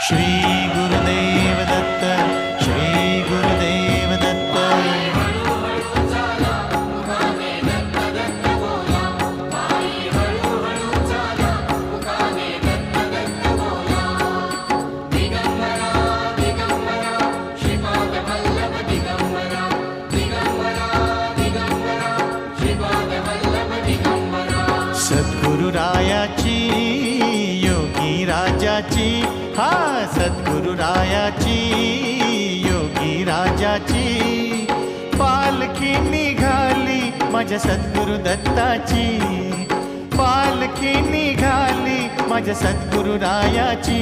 श्री गुरुदेव दत्त, श्री गुरुदेव दत्त। सद्गुरुरायाची योगी राजाची, हा सद्गुरुरायाची योगी राजाची पालखी निघाली माझ्या सद्गुरु दत्ताची, पालखी निघाली माझ्या सद्गुरुरायाची।